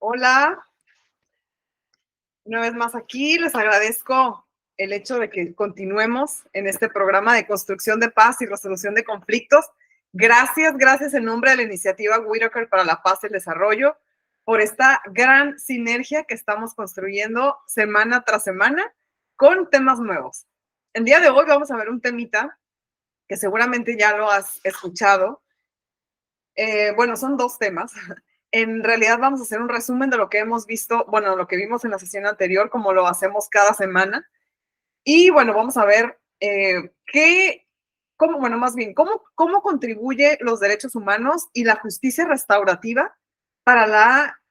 Hola, una vez más aquí. Les agradezco el hecho de que continuemos en este programa de construcción de paz y resolución de conflictos. Gracias en nombre de la iniciativa Whitaker para la Paz y el Desarrollo por esta gran sinergia que estamos construyendo semana tras semana con temas nuevos. El día de hoy vamos a ver un temita que seguramente ya lo has escuchado. Bueno, son dos temas. En realidad vamos a hacer un resumen de lo que hemos visto, bueno, lo que vimos en la sesión anterior, como lo hacemos cada semana. Y bueno, vamos a ver cómo contribuye los derechos humanos y la justicia restaurativa para la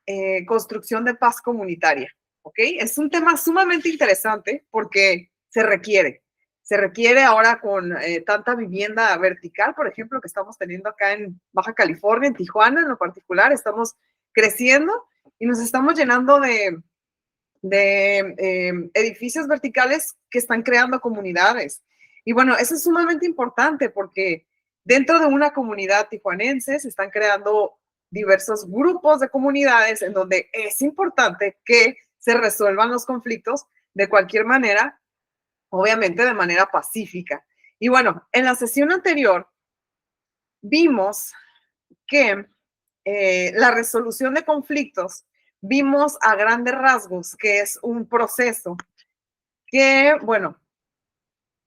construcción de paz comunitaria. ¿Ok? Es un tema sumamente interesante porque se requiere ahora con tanta vivienda vertical, por ejemplo, que estamos teniendo acá en Baja California, en Tijuana en lo particular, estamos creciendo y nos estamos llenando de edificios verticales que están creando comunidades. Y bueno, eso es sumamente importante porque dentro de una comunidad tijuanense se están creando diversos grupos de comunidades en donde es importante que se resuelvan los conflictos de cualquier manera, obviamente de manera pacífica. Y bueno, en la sesión anterior vimos que la resolución de conflictos, vimos a grandes rasgos que es un proceso que, bueno,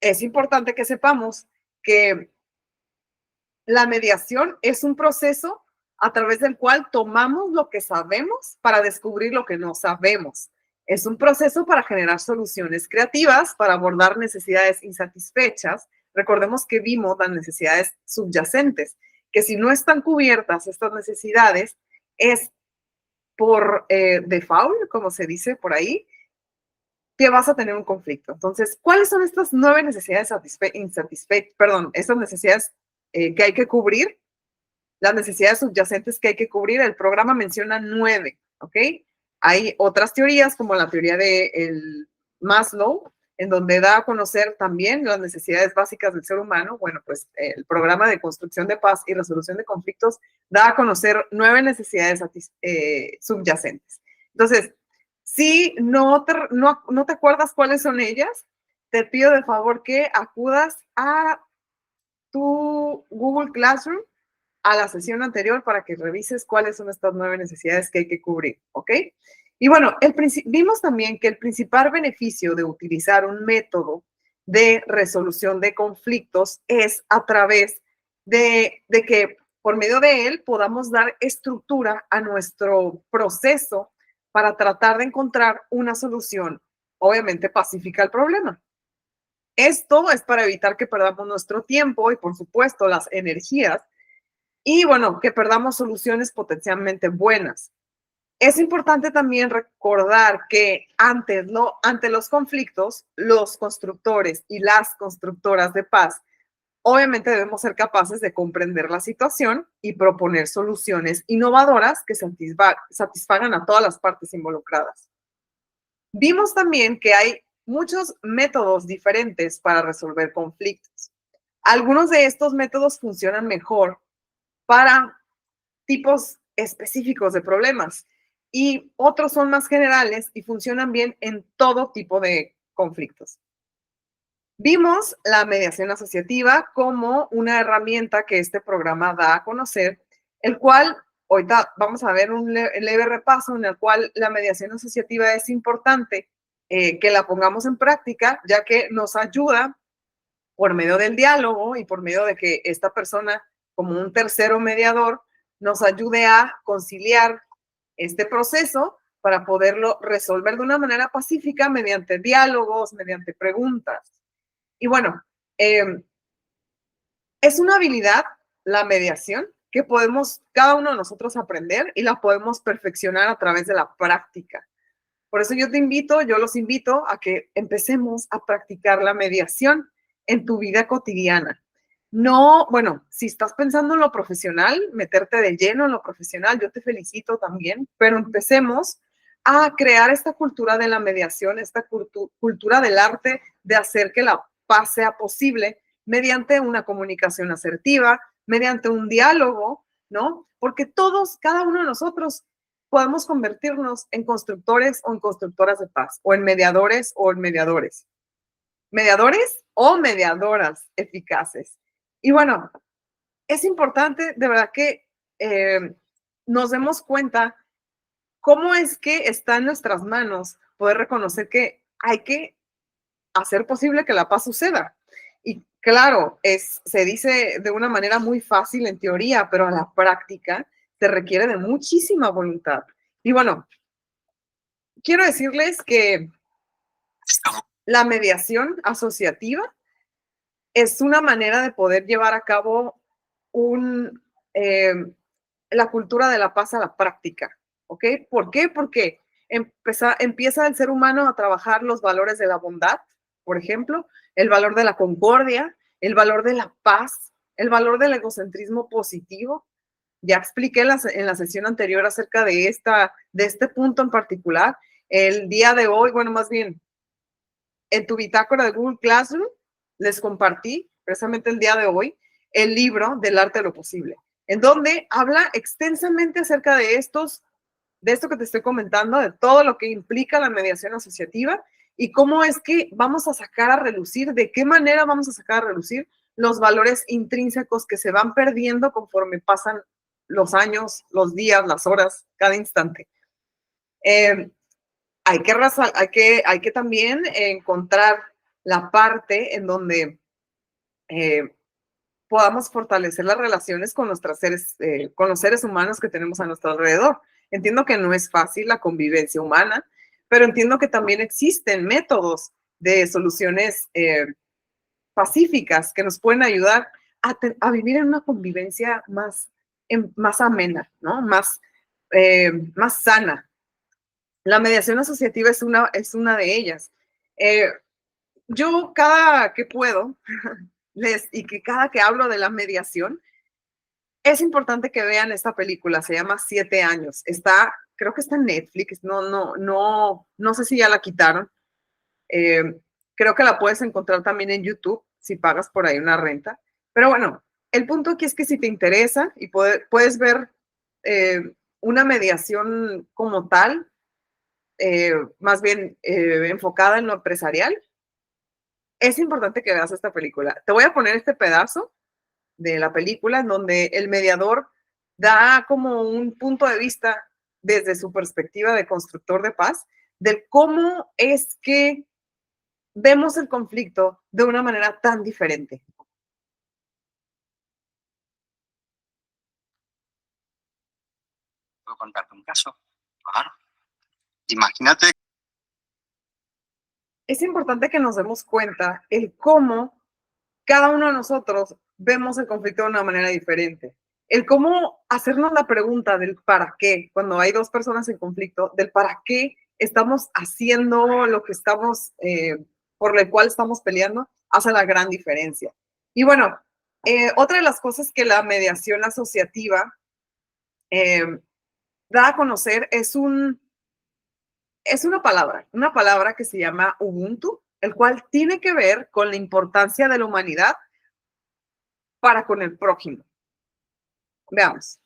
es importante que sepamos que la mediación es un proceso a través del cual tomamos lo que sabemos para descubrir lo que no sabemos. Es un proceso para generar soluciones creativas, para abordar necesidades insatisfechas. Recordemos que vimos las necesidades subyacentes, que si no están cubiertas estas necesidades, es por default, como se dice por ahí, que vas a tener un conflicto. Entonces, ¿cuáles son estas 9 necesidades estas necesidades que hay que cubrir? Las necesidades subyacentes que hay que cubrir. El programa menciona 9, ¿ok? Hay otras teorías, como la teoría de Maslow, en donde da a conocer también las necesidades básicas del ser humano. Bueno, pues el programa de construcción de paz y resolución de conflictos da a conocer 9 necesidades subyacentes. Entonces, si no te acuerdas cuáles son ellas, te pido de favor que acudas a tu Google Classroom a la sesión anterior para que revises cuáles son estas 9 necesidades que hay que cubrir, ¿ok? Y bueno, vimos también que el principal beneficio de utilizar un método de resolución de conflictos es a través de que por medio de él podamos dar estructura a nuestro proceso para tratar de encontrar una solución, obviamente pacífica al problema. Esto es para evitar que perdamos nuestro tiempo y, por supuesto, las energías y, bueno, que perdamos soluciones potencialmente buenas. Es importante también recordar que ante los conflictos, los constructores y las constructoras de paz, obviamente debemos ser capaces de comprender la situación y proponer soluciones innovadoras que satisfagan a todas las partes involucradas. Vimos también que hay muchos métodos diferentes para resolver conflictos. Algunos de estos métodos funcionan mejor para tipos específicos de problemas y otros son más generales y funcionan bien en todo tipo de conflictos. Vimos la mediación asociativa como una herramienta que este programa da a conocer, el cual ahorita vamos a ver un leve repaso en el cual la mediación asociativa es importante que la pongamos en práctica, ya que nos ayuda por medio del diálogo y por medio de que esta persona, como un tercero mediador, nos ayude a conciliar este proceso para poderlo resolver de una manera pacífica mediante diálogos, mediante preguntas. Y bueno, es una habilidad, la mediación, que podemos cada uno de nosotros aprender y la podemos perfeccionar a través de la práctica. Por eso yo los invito a que empecemos a practicar la mediación en tu vida cotidiana. No, bueno, si estás pensando en lo profesional, meterte de lleno en lo profesional, yo te felicito también, pero empecemos a crear esta cultura de la mediación, esta cultura del arte de hacer que la paz sea posible mediante una comunicación asertiva, mediante un diálogo, ¿no? Porque todos, cada uno de nosotros podamos convertirnos en constructores o en constructoras de paz, o en mediadores o en mediadores. Mediadores o mediadoras eficaces. Y bueno, es importante de verdad que nos demos cuenta cómo es que está en nuestras manos poder reconocer que hay que hacer posible que la paz suceda. Y claro, se dice de una manera muy fácil en teoría, pero a la práctica se requiere de muchísima voluntad. Y bueno, quiero decirles que la mediación asociativa es una manera de poder llevar a cabo un, eh, la cultura de la paz a la práctica. ¿Ok? ¿Por qué? Porque empieza el ser humano a trabajar los valores de la bondad, por ejemplo, el valor de la concordia, el valor de la paz, el valor del egocentrismo positivo. Ya expliqué en la sesión anterior acerca de este punto en particular. El día de hoy, bueno, más bien, en tu bitácora de Google Classroom, les compartí precisamente el día de hoy el libro del arte de lo posible, en donde habla extensamente acerca de esto que te estoy comentando, de todo lo que implica la mediación asociativa y cómo es que vamos a sacar a relucir, de qué manera vamos a sacar a relucir los valores intrínsecos que se van perdiendo conforme pasan los años, los días, las horas, cada instante. Hay que también encontrar la parte en donde podamos fortalecer las relaciones con con los seres humanos que tenemos a nuestro alrededor. Entiendo que no es fácil la convivencia humana, pero entiendo que también existen métodos de soluciones pacíficas que nos pueden ayudar a vivir en una convivencia más amena, ¿no? Más sana. La mediación asociativa es una de ellas. Yo cada que puedo, y que cada que hablo de la mediación, es importante que vean esta película, se llama 7 años. Creo que está en Netflix, no sé si ya la quitaron. Creo que la puedes encontrar también en YouTube, si pagas por ahí una renta. Pero bueno, el punto aquí es que si te interesa y puedes ver una mediación como tal, más bien enfocada en lo empresarial, es importante que veas esta película. Te voy a poner este pedazo de la película en donde el mediador da como un punto de vista desde su perspectiva de constructor de paz, de cómo es que vemos el conflicto de una manera tan diferente. ¿Puedo contarte un caso? Claro. Imagínate. Es importante que nos demos cuenta el cómo cada uno de nosotros vemos el conflicto de una manera diferente. El cómo hacernos la pregunta del para qué, cuando hay dos personas en conflicto, del para qué estamos haciendo lo que estamos, por lo cual estamos peleando, hace la gran diferencia. Y bueno, otra de las cosas que la mediación asociativa da a conocer es una palabra que se llama Ubuntu, el cual tiene que ver con la importancia de la humanidad para con el prójimo. Veamos.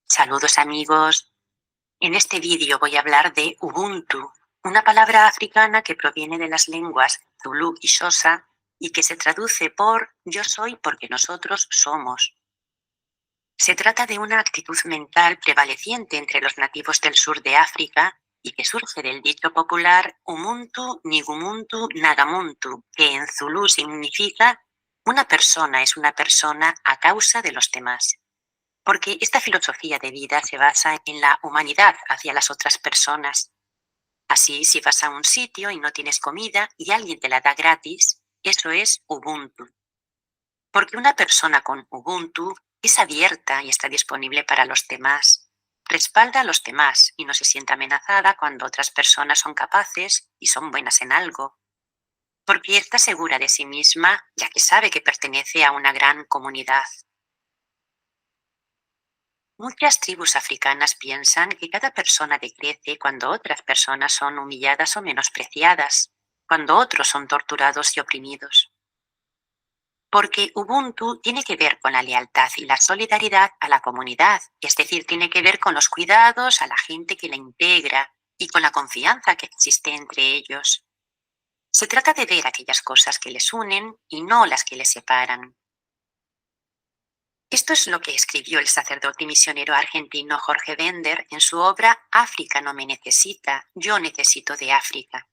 Saludos amigos. En este vídeo voy a hablar de Ubuntu, una palabra africana que proviene de las lenguas Zulu y Xhosa y que se traduce por yo soy porque nosotros somos. Se trata de una actitud mental prevaleciente entre los nativos del sur de África y que surge del dicho popular Umuntu, Nigumuntu, Nagamuntu, que en Zulu significa una persona es una persona a causa de los demás. Porque esta filosofía de vida se basa en la humanidad hacia las otras personas. Así, si vas a un sitio y no tienes comida y alguien te la da gratis, eso es Ubuntu. Porque una persona con Ubuntu es abierta y está disponible para los demás. Respalda a los demás y no se siente amenazada cuando otras personas son capaces y son buenas en algo. Porque está segura de sí misma, ya que sabe que pertenece a una gran comunidad. Muchas tribus africanas piensan que cada persona decrece cuando otras personas son humilladas o menospreciadas, cuando otros son torturados y oprimidos. Porque Ubuntu tiene que ver con la lealtad y la solidaridad a la comunidad, es decir, tiene que ver con los cuidados a la gente que la integra y con la confianza que existe entre ellos. Se trata de ver aquellas cosas que les unen y no las que les separan. Esto es lo que escribió el sacerdote y misionero argentino Jorge Bender en su obra África no me necesita, yo necesito de África.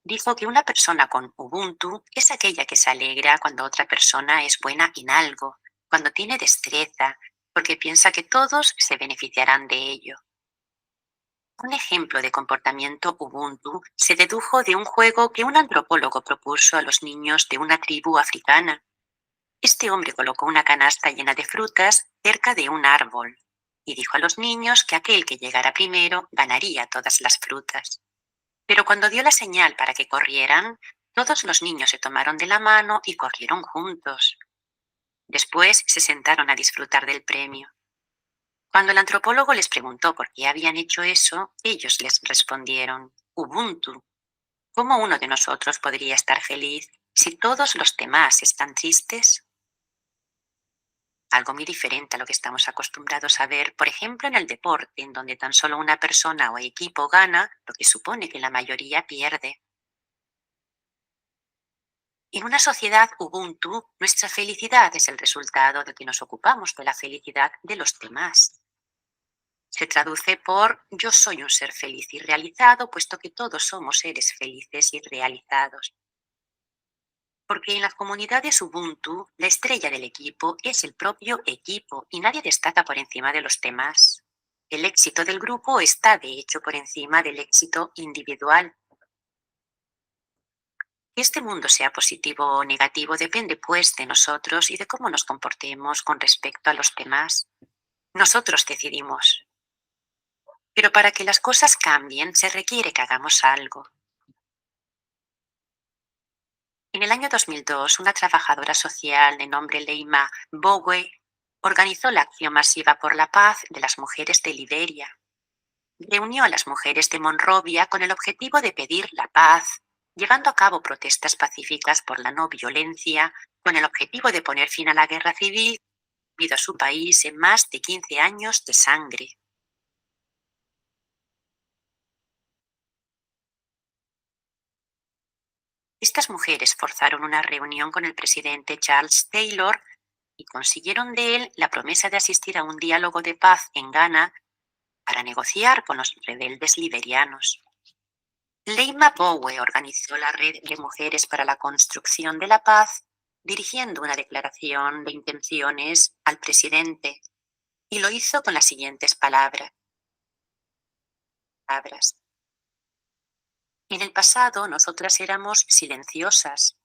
Dijo que una persona con Ubuntu es aquella que se alegra cuando otra persona es buena en algo, cuando tiene destreza, porque piensa que todos se beneficiarán de ello. Un ejemplo de comportamiento Ubuntu se dedujo de un juego que un antropólogo propuso a los niños de una tribu africana. Este hombre colocó una canasta llena de frutas cerca de un árbol y dijo a los niños que aquel que llegara primero ganaría todas las frutas. Pero cuando dio la señal para que corrieran, todos los niños se tomaron de la mano y corrieron juntos. Después se sentaron a disfrutar del premio. Cuando el antropólogo les preguntó por qué habían hecho eso, ellos les respondieron: Ubuntu. ¿Cómo uno de nosotros podría estar feliz si todos los demás están tristes? Algo muy diferente a lo que estamos acostumbrados a ver, por ejemplo, en el deporte, en donde tan solo una persona o equipo gana, lo que supone que la mayoría pierde. En una sociedad Ubuntu, nuestra felicidad es el resultado de que nos ocupamos de la felicidad de los demás. Se traduce por yo soy un ser feliz y realizado, puesto que todos somos seres felices y realizados. Porque en las comunidades Ubuntu, la estrella del equipo es el propio equipo y nadie destaca por encima de los demás. El éxito del grupo está, de hecho, por encima del éxito individual. Que este mundo sea positivo o negativo depende, pues, de nosotros y de cómo nos comportemos con respecto a los demás. Nosotros decidimos. Pero para que las cosas cambien, se requiere que hagamos algo. En el año 2002, una trabajadora social de nombre Leima Bowe organizó la acción masiva por la paz de las mujeres de Liberia. Reunió a las mujeres de Monrovia con el objetivo de pedir la paz, llevando a cabo protestas pacíficas por la no violencia, con el objetivo de poner fin a la guerra civil debido a su país en más de 15 años de sangre. Estas mujeres forzaron una reunión con el presidente Charles Taylor y consiguieron de él la promesa de asistir a un diálogo de paz en Ghana para negociar con los rebeldes liberianos. Leima Bowe organizó la Red de Mujeres para la Construcción de la Paz, dirigiendo una declaración de intenciones al presidente, y lo hizo con las siguientes palabras. En el pasado nosotras éramos silenciosas,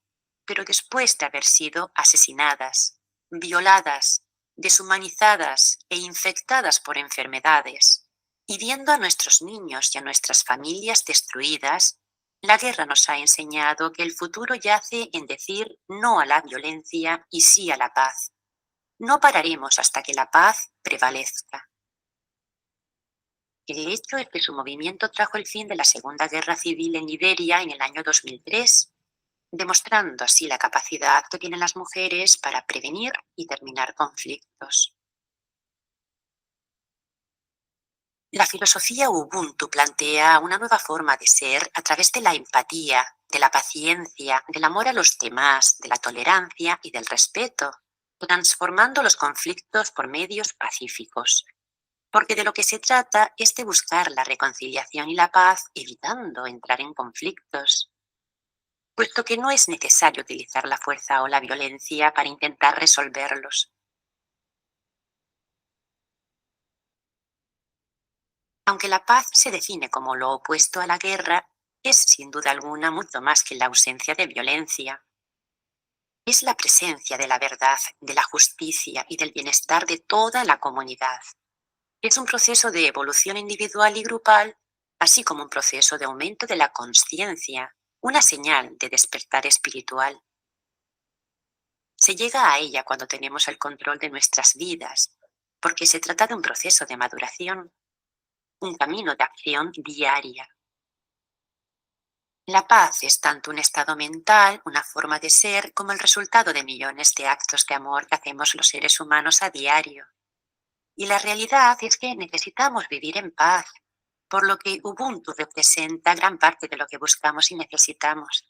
pero después de haber sido asesinadas, violadas, deshumanizadas e infectadas por enfermedades, y viendo a nuestros niños y a nuestras familias destruidas, la guerra nos ha enseñado que el futuro yace en decir no a la violencia y sí a la paz. No pararemos hasta que la paz prevalezca. El hecho es que su movimiento trajo el fin de la Segunda Guerra Civil en Liberia en el año 2003, demostrando así la capacidad que tienen las mujeres para prevenir y terminar conflictos. La filosofía Ubuntu plantea una nueva forma de ser a través de la empatía, de la paciencia, del amor a los demás, de la tolerancia y del respeto, transformando los conflictos por medios pacíficos. Porque de lo que se trata es de buscar la reconciliación y la paz, evitando entrar en conflictos. Puesto que no es necesario utilizar la fuerza o la violencia para intentar resolverlos. Aunque la paz se define como lo opuesto a la guerra, es sin duda alguna mucho más que la ausencia de violencia. Es la presencia de la verdad, de la justicia y del bienestar de toda la comunidad. Es un proceso de evolución individual y grupal, así como un proceso de aumento de la consciencia, una señal de despertar espiritual. Se llega a ella cuando tenemos el control de nuestras vidas, porque se trata de un proceso de maduración, un camino de acción diaria. La paz es tanto un estado mental, una forma de ser, como el resultado de millones de actos de amor que hacemos los seres humanos a diario. Y la realidad es que necesitamos vivir en paz, por lo que Ubuntu representa gran parte de lo que buscamos y necesitamos.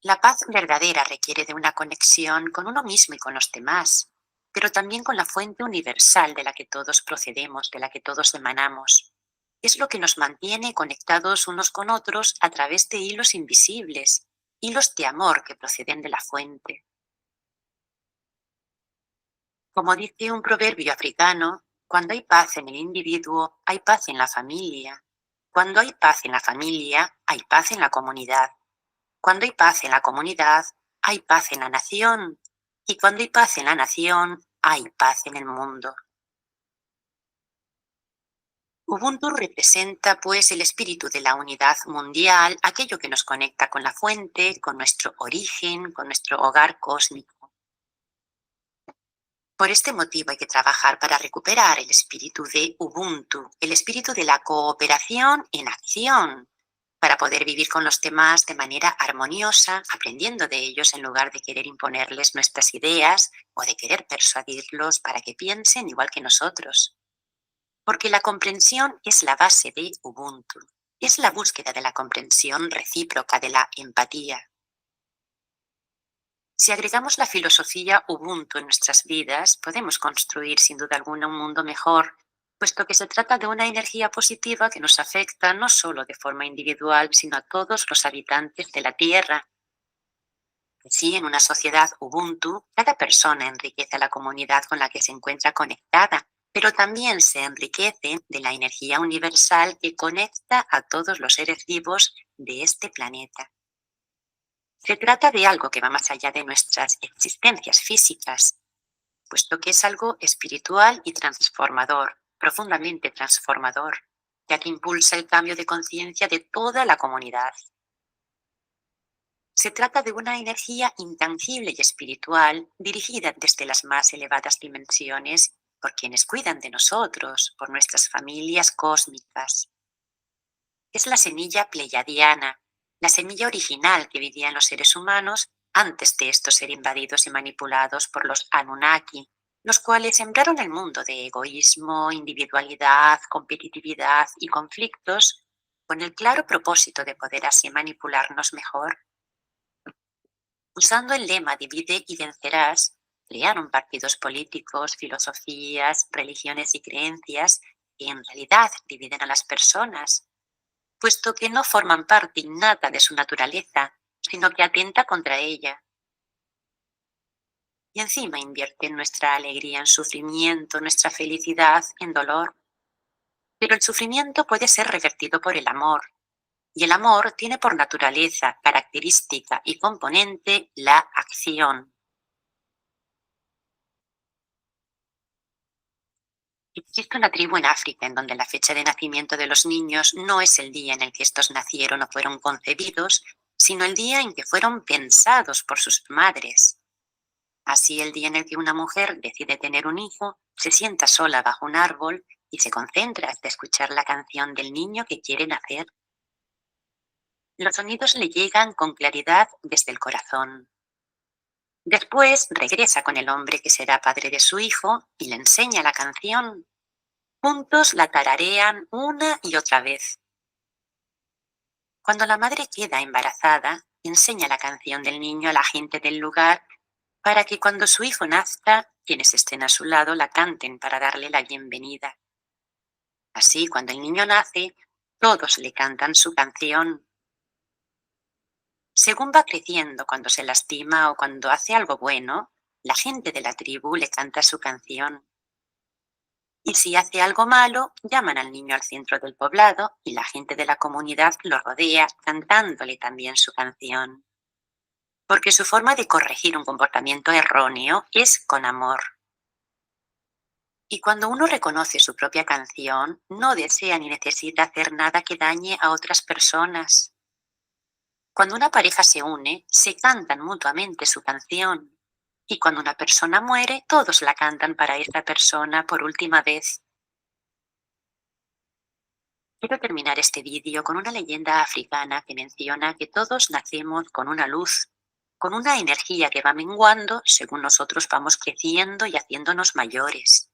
La paz verdadera requiere de una conexión con uno mismo y con los demás, pero también con la fuente universal de la que todos procedemos, de la que todos emanamos. Es lo que nos mantiene conectados unos con otros a través de hilos invisibles, hilos de amor que proceden de la fuente. Como dice un proverbio africano, cuando hay paz en el individuo, hay paz en la familia. Cuando hay paz en la familia, hay paz en la comunidad. Cuando hay paz en la comunidad, hay paz en la nación. Y cuando hay paz en la nación, hay paz en el mundo. Ubuntu representa, pues, el espíritu de la unidad mundial, aquello que nos conecta con la fuente, con nuestro origen, con nuestro hogar cósmico. Por este motivo hay que trabajar para recuperar el espíritu de Ubuntu, el espíritu de la cooperación en acción, para poder vivir con los demás de manera armoniosa, aprendiendo de ellos en lugar de querer imponerles nuestras ideas o de querer persuadirlos para que piensen igual que nosotros. Porque la comprensión es la base de Ubuntu, es la búsqueda de la comprensión recíproca, de la empatía. Si agregamos la filosofía Ubuntu en nuestras vidas, podemos construir sin duda alguna un mundo mejor, puesto que se trata de una energía positiva que nos afecta no solo de forma individual, sino a todos los habitantes de la Tierra. Así, en una sociedad Ubuntu, cada persona enriquece a la comunidad con la que se encuentra conectada, pero también se enriquece de la energía universal que conecta a todos los seres vivos de este planeta. Se trata de algo que va más allá de nuestras existencias físicas, puesto que es algo espiritual y transformador, profundamente transformador, ya que impulsa el cambio de conciencia de toda la comunidad. Se trata de una energía intangible y espiritual dirigida desde las más elevadas dimensiones por quienes cuidan de nosotros, por nuestras familias cósmicas. Es la semilla pleiadiana, la semilla original que vivía en los seres humanos antes de estos ser invadidos y manipulados por los Anunnaki, los cuales sembraron el mundo de egoísmo, individualidad, competitividad y conflictos con el claro propósito de poder así manipularnos mejor. Usando el lema divide y vencerás, crearon partidos políticos, filosofías, religiones y creencias que en realidad dividen a las personas, puesto que no forman parte innata de su naturaleza, sino que atenta contra ella. Y encima invierten nuestra alegría en sufrimiento, nuestra felicidad en dolor. Pero el sufrimiento puede ser revertido por el amor, y el amor tiene por naturaleza, característica y componente la acción. Existe una tribu en África en donde la fecha de nacimiento de los niños no es el día en el que estos nacieron o fueron concebidos, sino el día en que fueron pensados por sus madres. Así, el día en el que una mujer decide tener un hijo, se sienta sola bajo un árbol y se concentra hasta escuchar la canción del niño que quiere nacer. Los sonidos le llegan con claridad desde el corazón. Después regresa con el hombre que será padre de su hijo y le enseña la canción. Juntos la tararean una y otra vez. Cuando la madre queda embarazada, enseña la canción del niño a la gente del lugar para que cuando su hijo nazca, quienes estén a su lado la canten para darle la bienvenida. Así, cuando el niño nace, todos le cantan su canción. Según va creciendo, cuando se lastima o cuando hace algo bueno, la gente de la tribu le canta su canción. Y si hace algo malo, llaman al niño al centro del poblado y la gente de la comunidad lo rodea cantándole también su canción. Porque su forma de corregir un comportamiento erróneo es con amor. Y cuando uno reconoce su propia canción, no desea ni necesita hacer nada que dañe a otras personas. Cuando una pareja se une, se cantan mutuamente su canción. Y cuando una persona muere, todos la cantan para esa persona por última vez. Quiero terminar este vídeo con una leyenda africana que menciona que todos nacemos con una luz, con una energía que va menguando según nosotros vamos creciendo y haciéndonos mayores.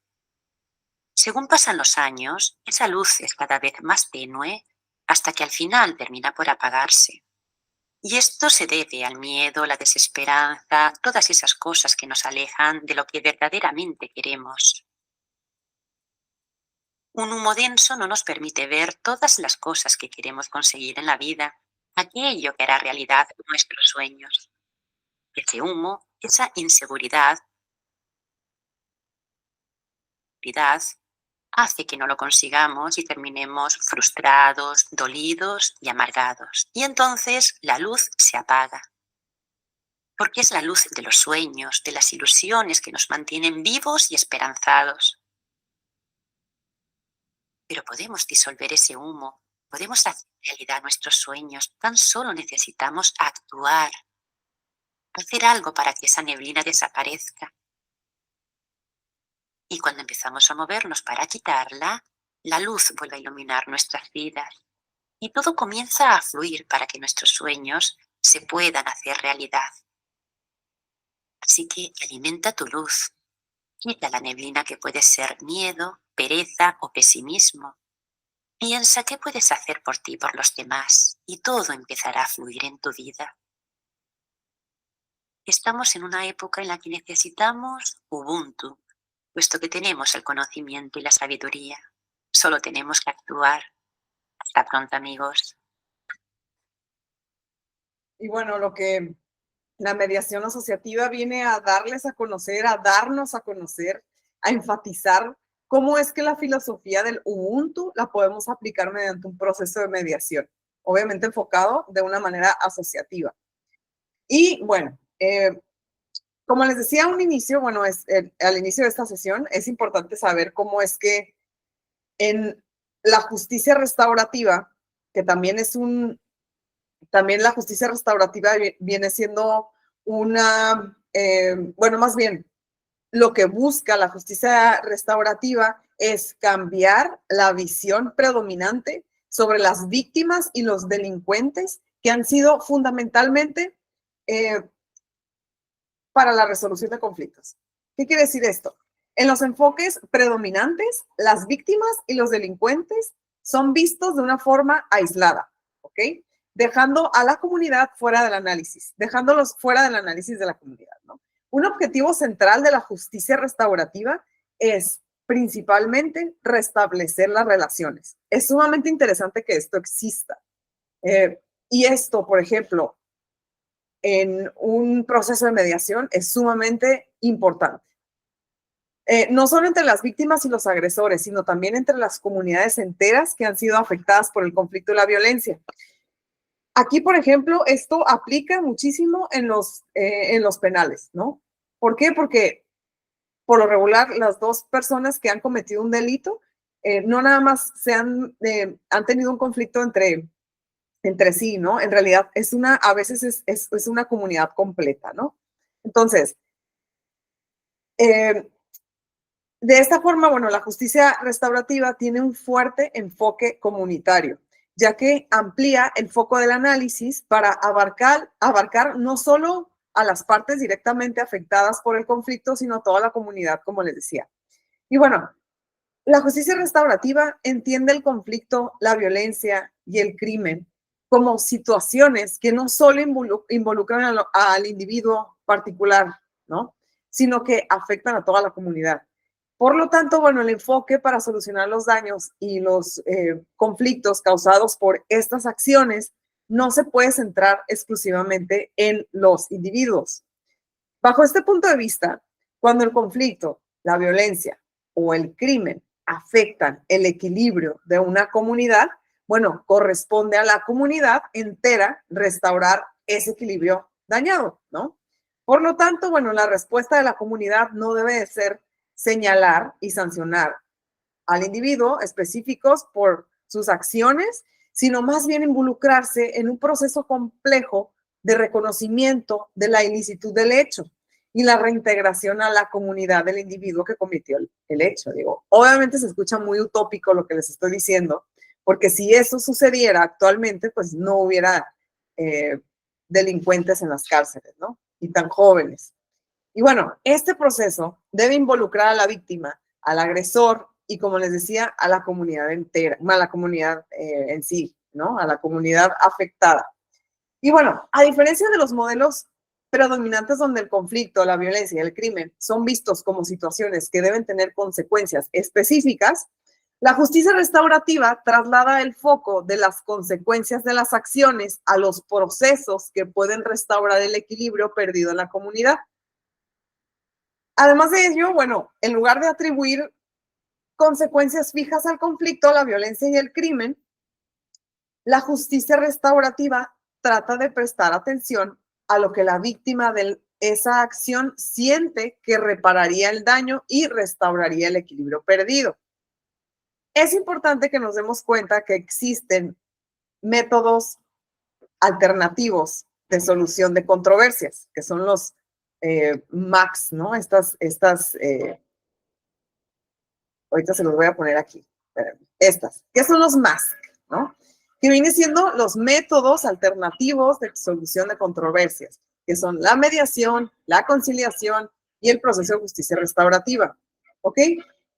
Según pasan los años, esa luz es cada vez más tenue hasta que al final termina por apagarse. Y esto se debe al miedo, la desesperanza, todas esas cosas que nos alejan de lo que verdaderamente queremos. Un humo denso no nos permite ver todas las cosas que queremos conseguir en la vida, aquello que hará realidad nuestros sueños. Ese humo, esa inseguridad, hace que no lo consigamos y terminemos frustrados, dolidos y amargados. Y entonces la luz se apaga. Porque es la luz de los sueños, de las ilusiones que nos mantienen vivos y esperanzados. Pero podemos disolver ese humo, podemos hacer realidad nuestros sueños, tan solo necesitamos actuar, hacer algo para que esa neblina desaparezca. Y cuando empezamos a movernos para quitarla, la luz vuelve a iluminar nuestras vidas y todo comienza a fluir para que nuestros sueños se puedan hacer realidad. Así que alimenta tu luz, quita la neblina que puede ser miedo, pereza o pesimismo. Piensa qué puedes hacer por ti y por los demás y todo empezará a fluir en tu vida. Estamos en una época en la que necesitamos Ubuntu, puesto que tenemos el conocimiento y la sabiduría. Solo tenemos que actuar. Hasta pronto, amigos. Y bueno, lo que la mediación asociativa viene a darles a conocer, a darnos a conocer, a enfatizar cómo es que la filosofía del Ubuntu la podemos aplicar mediante un proceso de mediación, obviamente enfocado de una manera asociativa. Y bueno, como les decía a un inicio, bueno, al inicio de esta sesión, es importante saber cómo es que en la justicia restaurativa, que también también la justicia restaurativa viene siendo bueno, más bien, lo que busca la justicia restaurativa es cambiar la visión predominante sobre las víctimas y los delincuentes que han sido fundamentalmente para la resolución de conflictos. ¿Qué quiere decir esto? En los enfoques predominantes, las víctimas y los delincuentes son vistos de una forma aislada, ¿ok? Dejando a la comunidad fuera del análisis, dejándolos fuera del análisis de la comunidad, ¿no? Un objetivo central de la justicia restaurativa es principalmente restablecer las relaciones. Es sumamente interesante que esto exista. Y esto, por ejemplo, en un proceso de mediación es sumamente importante. No solo entre las víctimas y los agresores, sino también entre las comunidades enteras que han sido afectadas por el conflicto y la violencia. Aquí, por ejemplo, esto aplica muchísimo en los penales, ¿no? ¿Por qué? Porque por lo regular las dos personas que han cometido un delito no nada más han tenido un conflicto entre sí, ¿no? En realidad a veces es una comunidad completa, ¿no? Entonces, de esta forma, bueno, la justicia restaurativa tiene un fuerte enfoque comunitario, ya que amplía el foco del análisis para abarcar no solo a las partes directamente afectadas por el conflicto, sino a toda la comunidad, como les decía. Y bueno, la justicia restaurativa entiende el conflicto, la violencia y el crimen como situaciones que no solo involucran al individuo particular, ¿no? Sino que afectan a toda la comunidad. Por lo tanto, bueno, el enfoque para solucionar los daños y los conflictos causados por estas acciones no se puede centrar exclusivamente en los individuos. Bajo este punto de vista, cuando el conflicto, la violencia o el crimen afectan el equilibrio de una comunidad, bueno, corresponde a la comunidad entera restaurar ese equilibrio dañado, ¿no? Por lo tanto, bueno, la respuesta de la comunidad no debe de ser señalar y sancionar al individuo específicos por sus acciones, sino más bien involucrarse en un proceso complejo de reconocimiento de la ilicitud del hecho y la reintegración a la comunidad del individuo que cometió el hecho. Digo, obviamente se escucha muy utópico lo que les estoy diciendo, porque si eso sucediera actualmente, pues no hubiera delincuentes en las cárceles, ¿no? Y tan jóvenes. Y bueno, este proceso debe involucrar a la víctima, al agresor y, como les decía, a la comunidad entera, a la comunidad en sí, ¿no? A la comunidad afectada. Y bueno, a diferencia de los modelos predominantes donde el conflicto, la violencia y el crimen son vistos como situaciones que deben tener consecuencias específicas, la justicia restaurativa traslada el foco de las consecuencias de las acciones a los procesos que pueden restaurar el equilibrio perdido en la comunidad. Además de ello, bueno, en lugar de atribuir consecuencias fijas al conflicto, la violencia y el crimen, la justicia restaurativa trata de prestar atención a lo que la víctima de esa acción siente que repararía el daño y restauraría el equilibrio perdido. Es importante que nos demos cuenta que existen métodos alternativos de solución de controversias, que son los MACs, ¿no? Ahorita se los voy a poner aquí. Estas, ¿qué son los MACs? ¿No? Que vienen siendo los métodos alternativos de solución de controversias, que son la mediación, la conciliación y el proceso de justicia restaurativa. ¿Ok?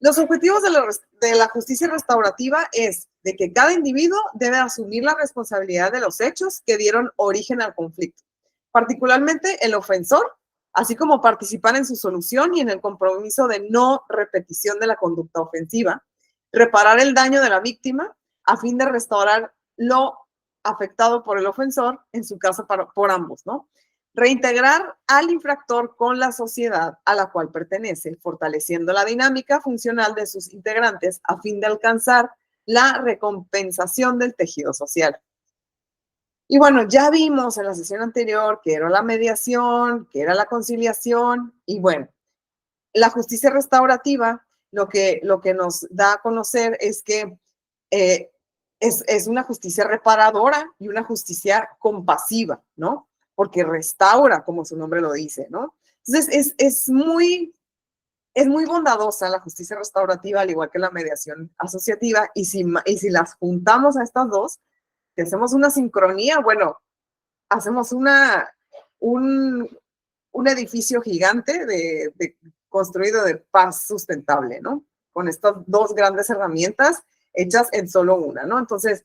Los objetivos de la justicia restaurativa es de que cada individuo debe asumir la responsabilidad de los hechos que dieron origen al conflicto, particularmente el ofensor, así como participar en su solución y en el compromiso de no repetición de la conducta ofensiva, reparar el daño de la víctima a fin de restaurar lo afectado por el ofensor, en su caso por ambos, ¿no? Reintegrar al infractor con la sociedad a la cual pertenece, fortaleciendo la dinámica funcional de sus integrantes a fin de alcanzar la recompensación del tejido social. Y bueno, ya vimos en la sesión anterior que era la mediación, que era la conciliación, y bueno, la justicia restaurativa lo que nos da a conocer es que es una justicia reparadora y una justicia compasiva, ¿no? Porque restaura, como su nombre lo dice, ¿no? Entonces, es muy bondadosa la justicia restaurativa, al igual que la mediación asociativa, y si las juntamos a estas dos, que hacemos una sincronía, bueno, hacemos un edificio gigante construido de paz sustentable, ¿no? Con estas dos grandes herramientas hechas en solo una, ¿no? Entonces,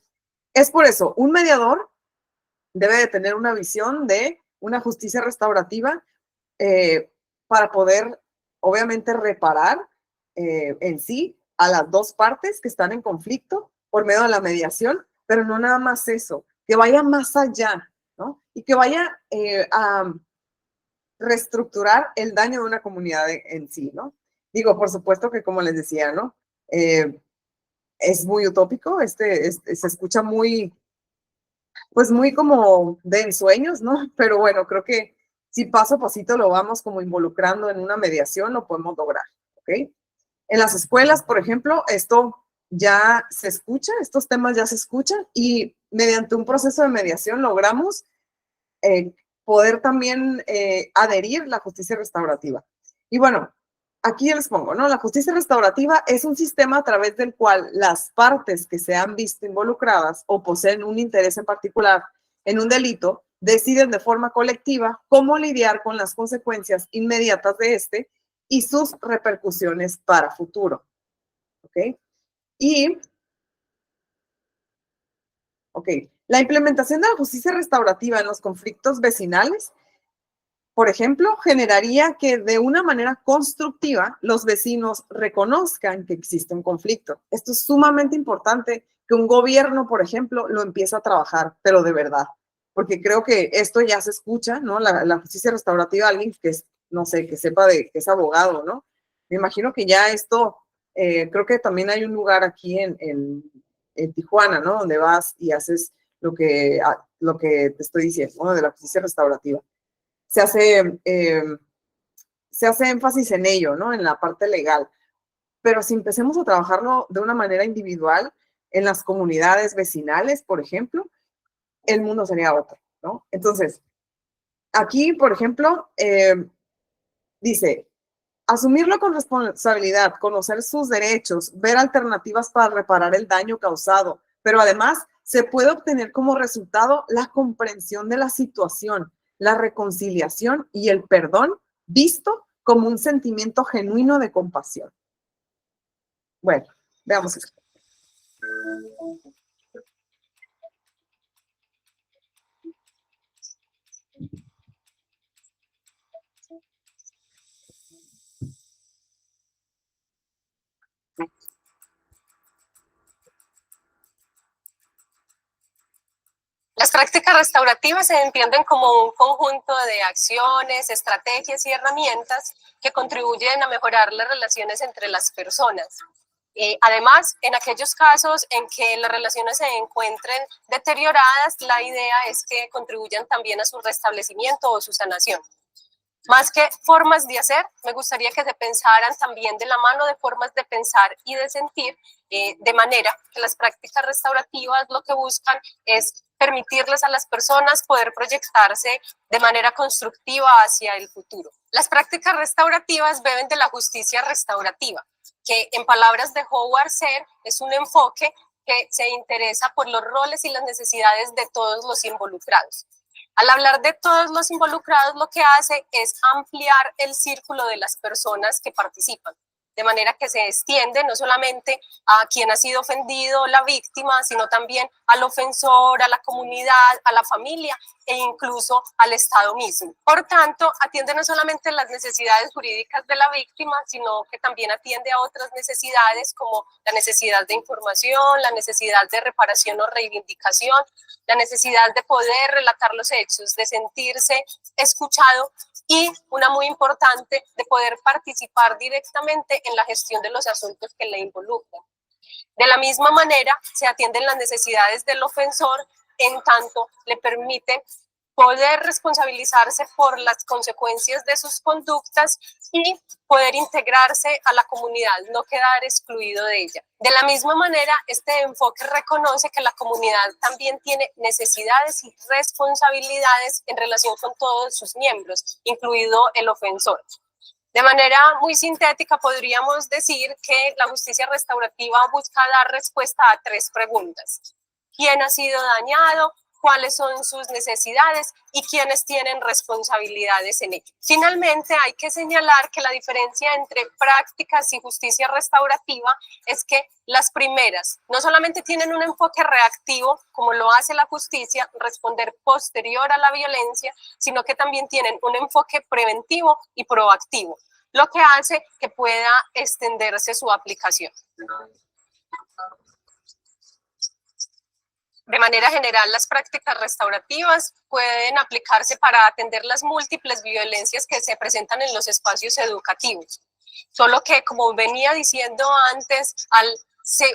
es por eso, un mediador debe de tener una visión de una justicia restaurativa para poder, obviamente, reparar en sí a las dos partes que están en conflicto por medio de la mediación, pero no nada más eso, que vaya más allá, ¿no? Y que vaya a reestructurar el daño de una comunidad en sí, ¿no? Digo, por supuesto que como les decía, ¿no? Es muy utópico, se escucha muy, pues muy como de ensueños, ¿no? Pero bueno, creo que si paso a pasito lo vamos como involucrando en una mediación, lo podemos lograr, ¿ok? En las escuelas, por ejemplo, esto ya se escucha, estos temas ya se escuchan y mediante un proceso de mediación logramos poder también adherir la justicia restaurativa. Y bueno, aquí les pongo, ¿no? La justicia restaurativa es un sistema a través del cual las partes que se han visto involucradas o poseen un interés en particular en un delito deciden de forma colectiva cómo lidiar con las consecuencias inmediatas de este y sus repercusiones para futuro. ¿Ok? Ok, la implementación de la justicia restaurativa en los conflictos vecinales, por ejemplo, generaría que de una manera constructiva los vecinos reconozcan que existe un conflicto. Esto es sumamente importante que un gobierno, por ejemplo, lo empiece a trabajar, pero de verdad, porque creo que esto ya se escucha, ¿no? La justicia restaurativa, alguien que es, no sé, que sepa que es abogado, ¿no? Me imagino que ya esto, creo que también hay un lugar aquí en Tijuana, ¿no? Donde vas y haces lo que te estoy diciendo, ¿no? De la justicia restaurativa. Se hace énfasis en ello, ¿no? En la parte legal. Pero si empecemos a trabajarlo de una manera individual, en las comunidades vecinales, por ejemplo, el mundo sería otro, ¿no? Entonces, aquí, por ejemplo, Dice, asumirlo con responsabilidad, conocer sus derechos, ver alternativas para reparar el daño causado, pero además se puede obtener como resultado la comprensión de la situación, la reconciliación y el perdón visto como un sentimiento genuino de compasión. Bueno, veamos esto. Las prácticas restaurativas se entienden como un conjunto de acciones, estrategias y herramientas que contribuyen a mejorar las relaciones entre las personas. Además, en aquellos casos en que las relaciones se encuentren deterioradas, la idea es que contribuyan también a su restablecimiento o su sanación. Más que formas de hacer, me gustaría que se pensaran también de la mano de formas de pensar y de sentir, de manera que las prácticas restaurativas lo que buscan es permitirles a las personas poder proyectarse de manera constructiva hacia el futuro. Las prácticas restaurativas beben de la justicia restaurativa, que en palabras de Howard Sear es un enfoque que se interesa por los roles y las necesidades de todos los involucrados. Al hablar de todos los involucrados, lo que hace es ampliar el círculo de las personas que participan, de manera que se extiende no solamente a quien ha sido ofendido, la víctima, sino también al ofensor, a la comunidad, a la familia e incluso al Estado mismo. Por tanto, atiende no solamente las necesidades jurídicas de la víctima, sino que también atiende a otras necesidades como la necesidad de información, la necesidad de reparación o reivindicación, la necesidad de poder relatar los hechos, de sentirse escuchado y, una muy importante, de poder participar directamente en la gestión de los asuntos que le involucran. De la misma manera, se atienden las necesidades del ofensor en tanto le permite poder responsabilizarse por las consecuencias de sus conductas y poder integrarse a la comunidad, no quedar excluido de ella. De la misma manera, este enfoque reconoce que la comunidad también tiene necesidades y responsabilidades en relación con todos sus miembros, incluido el ofensor. De manera muy sintética, podríamos decir que la justicia restaurativa busca dar respuesta a 3 preguntas. ¿Quién ha sido dañado? ¿Cuáles son sus necesidades? ¿Y quiénes tienen responsabilidades en ello? Finalmente, hay que señalar que la diferencia entre prácticas y justicia restaurativa es que las primeras no solamente tienen un enfoque reactivo, como lo hace la justicia, responder posterior a la violencia, sino que también tienen un enfoque preventivo y proactivo, lo que hace que pueda extenderse su aplicación. De manera general, las prácticas restaurativas pueden aplicarse para atender las múltiples violencias que se presentan en los espacios educativos. Solo que, como venía diciendo antes, al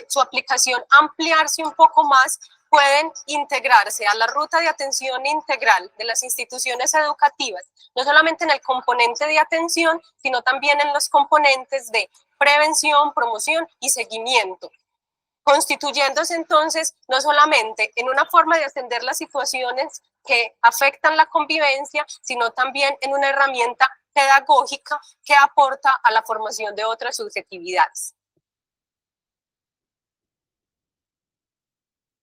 su aplicación ampliarse un poco más, pueden integrarse a la ruta de atención integral de las instituciones educativas, no solamente en el componente de atención, sino también en los componentes de prevención, promoción y seguimiento, constituyéndose entonces no solamente en una forma de atender las situaciones que afectan la convivencia, sino también en una herramienta pedagógica que aporta a la formación de otras subjetividades.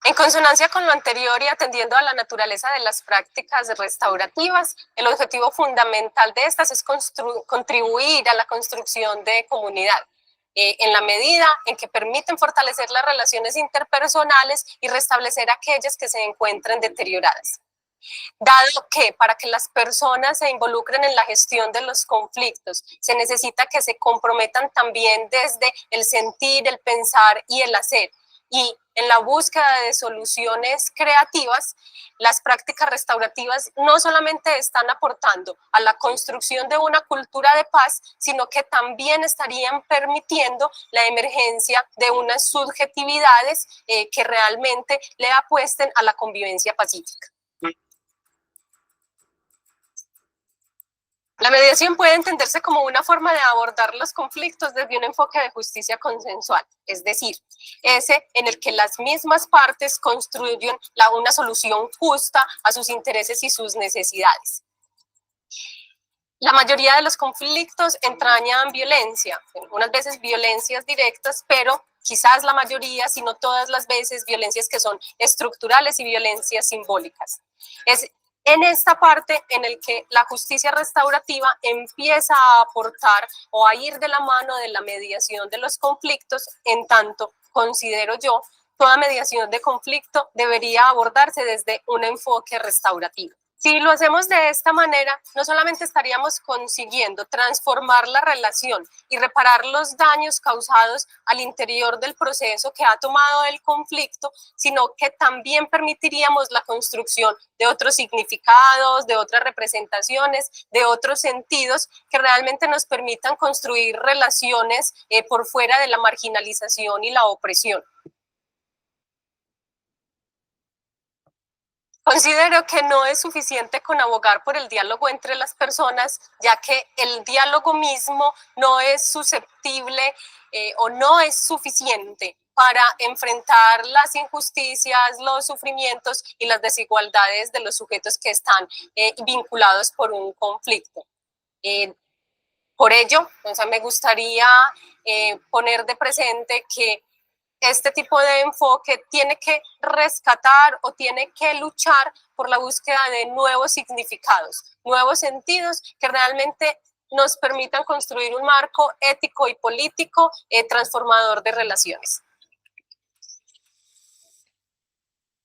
En consonancia con lo anterior y atendiendo a la naturaleza de las prácticas restaurativas, el objetivo fundamental de estas es contribuir a la construcción de comunidad, en la medida en que permiten fortalecer las relaciones interpersonales y restablecer aquellas que se encuentren deterioradas. Dado que para que las personas se involucren en la gestión de los conflictos, se necesita que se comprometan también desde el sentir, el pensar y el hacer, y en la búsqueda de soluciones creativas, las prácticas restaurativas no solamente están aportando a la construcción de una cultura de paz, sino que también estarían permitiendo la emergencia de unas subjetividades que realmente le apuesten a la convivencia pacífica. La mediación puede entenderse como una forma de abordar los conflictos desde un enfoque de justicia consensual, es decir, ese en el que las mismas partes construyen una solución justa a sus intereses y sus necesidades. La mayoría de los conflictos entrañan violencia, unas veces violencias directas, pero quizás la mayoría, si no todas las veces, violencias que son estructurales y violencias simbólicas. Es en esta parte en el que la justicia restaurativa empieza a aportar o a ir de la mano de la mediación de los conflictos, en tanto, considero yo, toda mediación de conflicto debería abordarse desde un enfoque restaurativo. Si lo hacemos de esta manera, no solamente estaríamos consiguiendo transformar la relación y reparar los daños causados al interior del proceso que ha tomado el conflicto, sino que también permitiríamos la construcción de otros significados, de otras representaciones, de otros sentidos que realmente nos permitan construir relaciones por fuera de la marginalización y la opresión. Considero que no es suficiente con abogar por el diálogo entre las personas, ya que el diálogo mismo no es susceptible o no es suficiente para enfrentar las injusticias, los sufrimientos y las desigualdades de los sujetos que están vinculados por un conflicto. Por ello, o sea, me gustaría poner de presente que este tipo de enfoque tiene que rescatar o tiene que luchar por la búsqueda de nuevos significados, nuevos sentidos que realmente nos permitan construir un marco ético y político transformador de relaciones.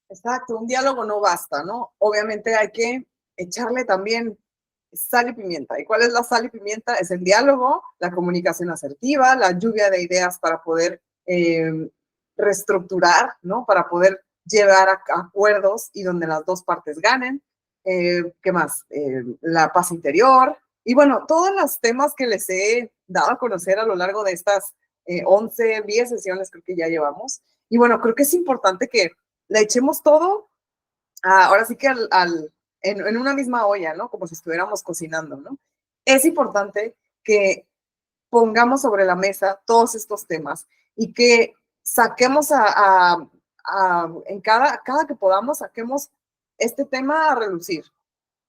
Exacto, un diálogo no basta, ¿no? Obviamente hay que echarle también sal y pimienta. ¿Y cuál es la sal y pimienta? Es el diálogo, la comunicación asertiva, la lluvia de ideas para poder reestructurar, ¿no? Para poder llegar a acuerdos y donde las dos partes ganen. ¿Qué más? La paz interior. Y bueno, todos los temas que les he dado a conocer a lo largo de estas 11, 10 sesiones creo que ya llevamos. Y bueno, creo que es importante que le echemos todo, ahora sí que en una misma olla, ¿no? Como si estuviéramos cocinando, ¿no? Es importante que pongamos sobre la mesa todos estos temas y que saquemos en cada que podamos, saquemos este tema a relucir.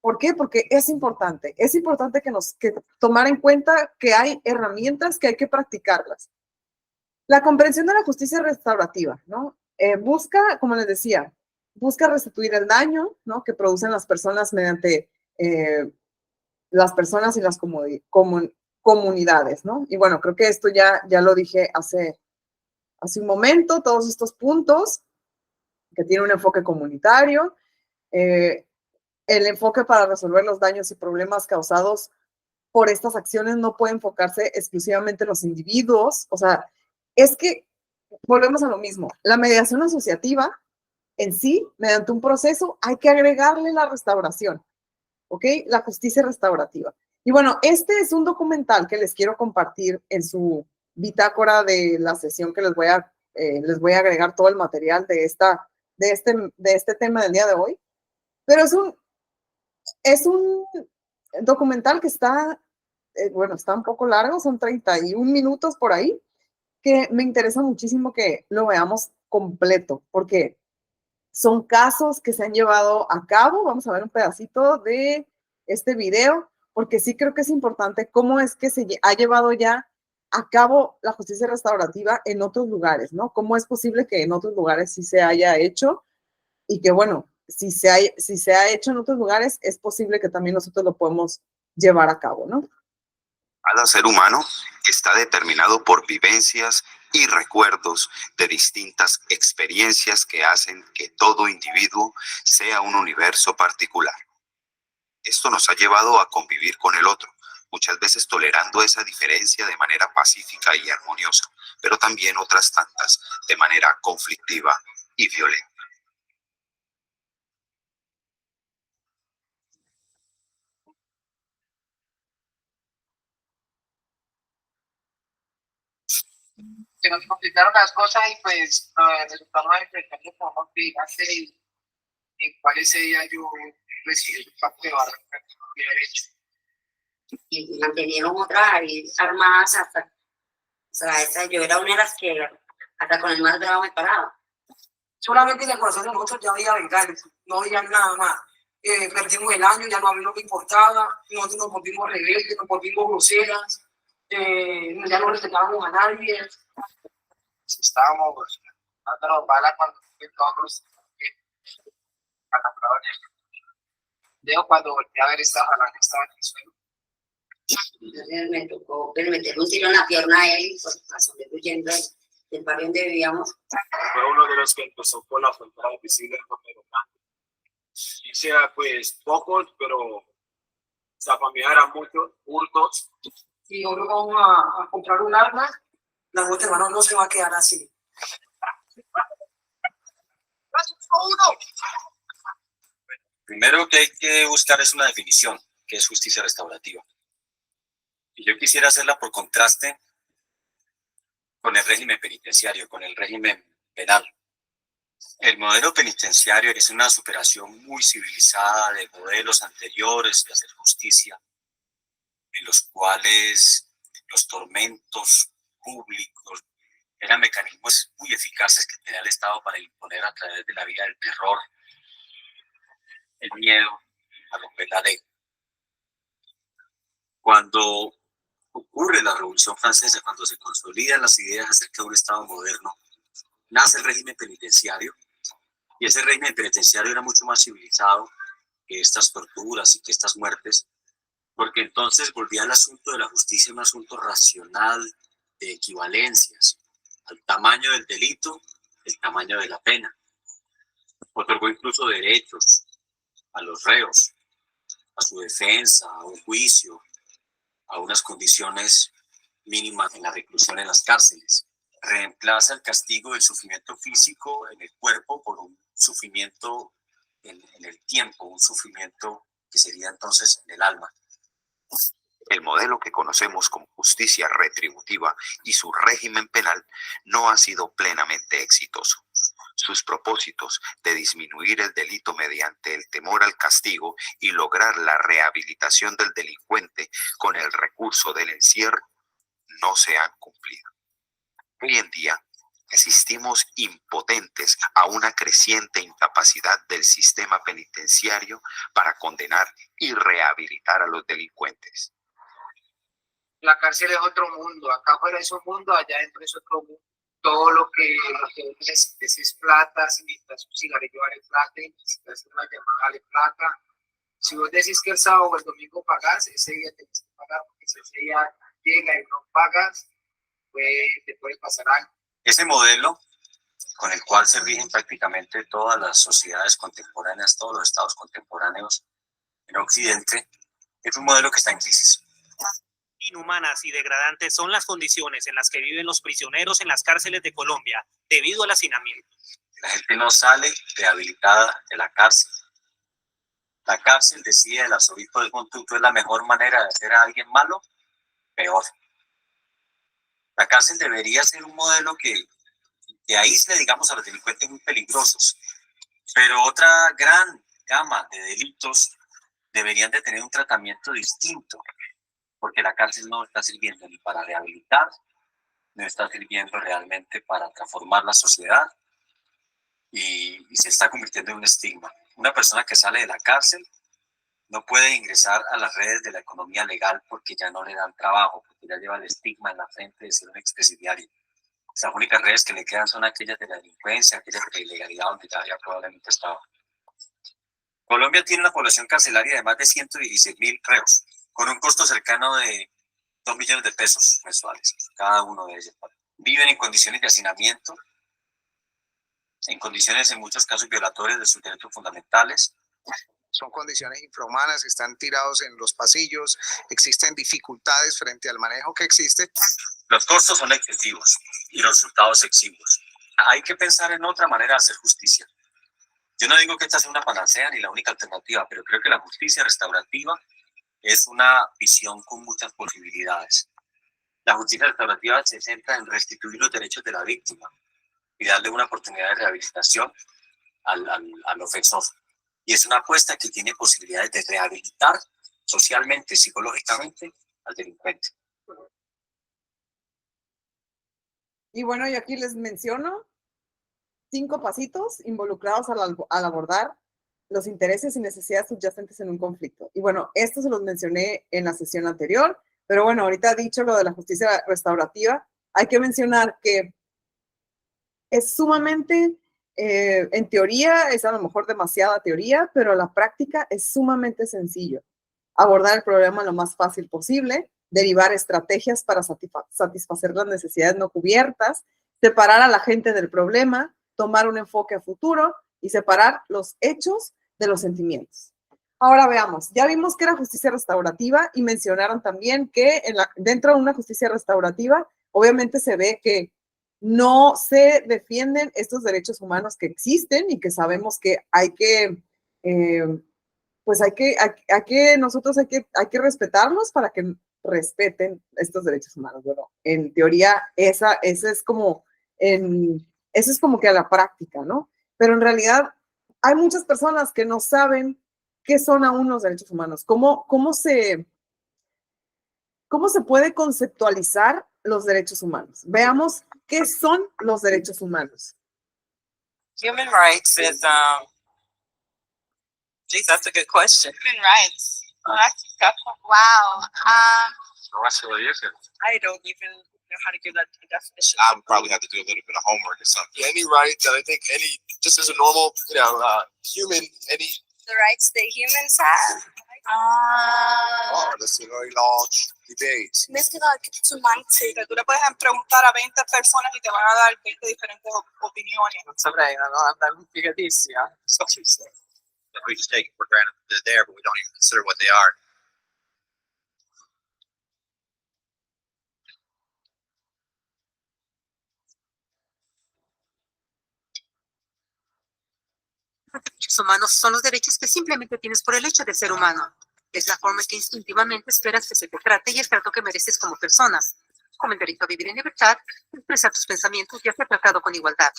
¿Por qué? Porque es importante que tomar en cuenta que hay herramientas que hay que practicarlas. La comprensión de la justicia restaurativa, ¿no? Busca, como les decía, busca restituir el daño, ¿no? Que producen las personas mediante las personas y las comunidades, ¿no? Y bueno, creo que esto ya lo dije hace un momento, todos estos puntos que tienen un enfoque comunitario, el enfoque para resolver los daños y problemas causados por estas acciones no puede enfocarse exclusivamente en los individuos, o sea, es que volvemos a lo mismo, la mediación asociativa en sí, mediante un proceso, hay que agregarle la restauración, ¿ok? La justicia restaurativa. Y bueno, este es un documental que les quiero compartir en su bitácora de la sesión que les voy a agregar todo el material de este tema del día de hoy. Pero es un documental que está un poco largo, son 31 minutos por ahí, que me interesa muchísimo que lo veamos completo, porque son casos que se han llevado a cabo. Vamos a ver un pedacito de este video, porque sí creo que es importante cómo es que se ha llevado ya a cabo la justicia restaurativa en otros lugares, ¿no? ¿Cómo es posible que en otros lugares sí se haya hecho? Y que, bueno, si se ha hecho en otros lugares, es posible que también nosotros lo podemos llevar a cabo, ¿no? Cada ser humano está determinado por vivencias y recuerdos de distintas experiencias que hacen que todo individuo sea un universo particular. Esto nos ha llevado a convivir con el otro, muchas veces tolerando esa diferencia de manera pacífica y armoniosa, pero también otras tantas de manera conflictiva y violenta. Se nos complicaron las cosas y pues resultamos enfrentando con una fíjate en cuáles ella yo recibí el pacto de barra que no había hecho. Y mantenieron otras ahí armadas hasta, o sea, yo era una de las que hasta con el más bravo me paraba. Solamente en el corazón de nosotros ya había venganza, no había nada más. perdimos el año, ya no a mí no me importaba, nosotros nos volvimos rebeldes, nos volvimos groseras, ya no respetábamos a nadie. Estábamos dándonos balas cuando todos Leo cuando volteé a ver esta jalada que estaba en el suelo. Entonces me tocó meter un tiro en la pierna a él y pues pasó huyendo del barrio donde vivíamos. Fue uno de los que empezó con la frontera invisible en Romero Grande. Hice pues pocos, pero esa familia eran muchos, hurtos. Y hoy vamos a comprar un arma, la voz de hermano no se va a quedar así. Primero que hay que buscar es una definición, que es justicia restaurativa. Y yo quisiera hacerla por contraste con el régimen penitenciario, con el régimen penal. El modelo penitenciario es una superación muy civilizada de modelos anteriores de hacer justicia, en los cuales los tormentos públicos eran mecanismos muy eficaces que tenía el Estado para imponer a través de la vía del terror, el miedo a romper la ley. Cuando ocurre la Revolución Francesa, cuando se consolidan las ideas acerca de un Estado moderno, nace el régimen penitenciario, y ese régimen penitenciario era mucho más civilizado que estas torturas y que estas muertes, porque entonces volvía el asunto de la justicia un asunto racional, de equivalencias, al tamaño del delito, el tamaño de la pena. Otorgó incluso derechos a los reos, a su defensa, a un juicio, a unas condiciones mínimas en la reclusión en las cárceles. Reemplaza el castigo del sufrimiento físico en el cuerpo por un sufrimiento en el tiempo, un sufrimiento que sería entonces en el alma. El modelo que conocemos como justicia retributiva y su régimen penal no ha sido plenamente exitoso. Sus propósitos de disminuir el delito mediante el temor al castigo y lograr la rehabilitación del delincuente con el recurso del encierro no se han cumplido. Hoy en día asistimos impotentes a una creciente incapacidad del sistema penitenciario para condenar y rehabilitar a los delincuentes. La cárcel es otro mundo, acá afuera es un mundo, allá adentro es otro mundo. Todo lo que necesites es plata, si necesitas un cigarrillo vale plata, si necesitas una llamada vale plata. Si vos decís que el sábado o el domingo pagás, ese día tenés que pagar, porque si ese día llega y no pagas, pues te puede pasar algo. Ese modelo con el cual se rigen prácticamente todas las sociedades contemporáneas, todos los estados contemporáneos en Occidente, es un modelo que está en crisis. Inhumanas y degradantes son las condiciones en las que viven los prisioneros en las cárceles de Colombia debido al hacinamiento. La gente no sale rehabilitada de la cárcel. La cárcel, decía el arzobispo de Montuto, es la mejor manera de hacer a alguien malo, peor. La cárcel debería ser un modelo que aísle, digamos, a los delincuentes muy peligrosos, pero otra gran gama de delitos deberían de tener un tratamiento distinto, porque la cárcel no está sirviendo ni para rehabilitar, no está sirviendo realmente para transformar la sociedad y se está convirtiendo en un estigma. Una persona que sale de la cárcel no puede ingresar a las redes de la economía legal porque ya no le dan trabajo, porque ya lleva el estigma en la frente de ser un expresidiario. Las únicas redes que le quedan son aquellas de la delincuencia, aquellas de la ilegalidad donde ya probablemente estaba. Colombia tiene una población carcelaria de más de 116.000 reos, con un costo cercano de 2 millones de pesos mensuales, cada uno de ellos. Viven en condiciones de hacinamiento, en condiciones en muchos casos violatorias de sus derechos fundamentales. Son condiciones infrahumanas, están tirados en los pasillos, existen dificultades frente al manejo que existe. Los costos son excesivos y los resultados exiguos. Hay que pensar en otra manera de hacer justicia. Yo no digo que esta sea una panacea ni la única alternativa, pero creo que la justicia restaurativa es una visión con muchas posibilidades. La justicia restaurativa se centra en restituir los derechos de la víctima y darle una oportunidad de rehabilitación al ofensor. Y es una apuesta que tiene posibilidades de rehabilitar socialmente, psicológicamente al delincuente. Y bueno, yo aquí les menciono 5 pasitos involucrados al abordar los intereses y necesidades subyacentes en un conflicto. Y bueno, esto se los mencioné en la sesión anterior, pero bueno, ahorita dicho lo de la justicia restaurativa, hay que mencionar que es sumamente, en teoría, es a lo mejor demasiada teoría, pero la práctica es sumamente sencillo. Abordar el problema lo más fácil posible, derivar estrategias para satisfacer las necesidades no cubiertas, separar a la gente del problema, tomar un enfoque a futuro y separar los hechos de los sentimientos. Ahora veamos, ya vimos que era justicia restaurativa y mencionaron también que dentro de una justicia restaurativa, obviamente se ve que no se defienden estos derechos humanos que existen y que sabemos que hay que, pues hay que respetarlos para que respeten estos derechos humanos. Bueno, en teoría, esa es como que a la práctica, ¿no? Pero en realidad hay muchas personas que no saben qué son aún los derechos humanos, cómo se puede conceptualizar los derechos humanos. Veamos qué son los derechos humanos. Human rights is, geez, that's a good question. Human rights. Oh, that's tough. Wow. I don't even know how to give that a definition. I would probably have to do a little bit of homework or something. Yeah, any right that I think just as a normal, human, The rights that humans have. That's a very large debate. Tú le puedes preguntar a 20 personas y te van a dar 20 diferentes opiniones. Non saprei, una domanda complicatissima. We just take it for granted that they're there, but we don't even consider what they are. Los derechos humanos son los derechos que simplemente tienes por el hecho de ser humano. Es la forma en que instintivamente esperas que se te trate y el trato que mereces como persona, como el derecho a vivir en libertad, expresar tus pensamientos y a ser tratado con igualdad.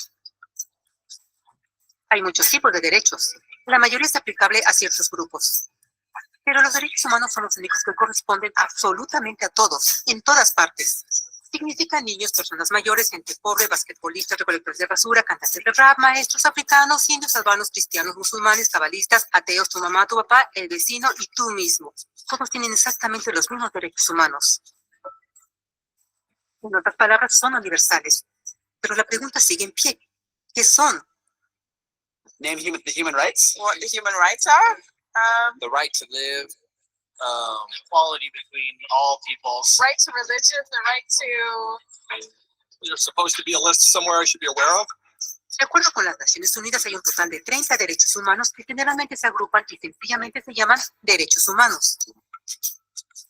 Hay muchos tipos de derechos. La mayoría es aplicable a ciertos grupos. Pero los derechos humanos son los únicos que corresponden absolutamente a todos, en todas partes. Significan niños, personas mayores, gente pobre, basquetbolistas, recolectores de basura, cantantes de rap, maestros africanos, indios, albanos, cristianos, musulmanes, cabalistas, ateos, tu mamá, tu papá, el vecino y tú mismo. Todos tienen exactamente los mismos derechos humanos. En otras palabras, son universales. Pero la pregunta sigue en pie. ¿Qué son? Name the human rights. What the human rights are? The right to live. Equality between all peoples. Right to religion, the right to... There's supposed to be a list somewhere I should be aware of. De acuerdo con las Naciones Unidas, hay un total de 30 derechos humanos que generalmente se agrupan y sencillamente se llaman derechos humanos.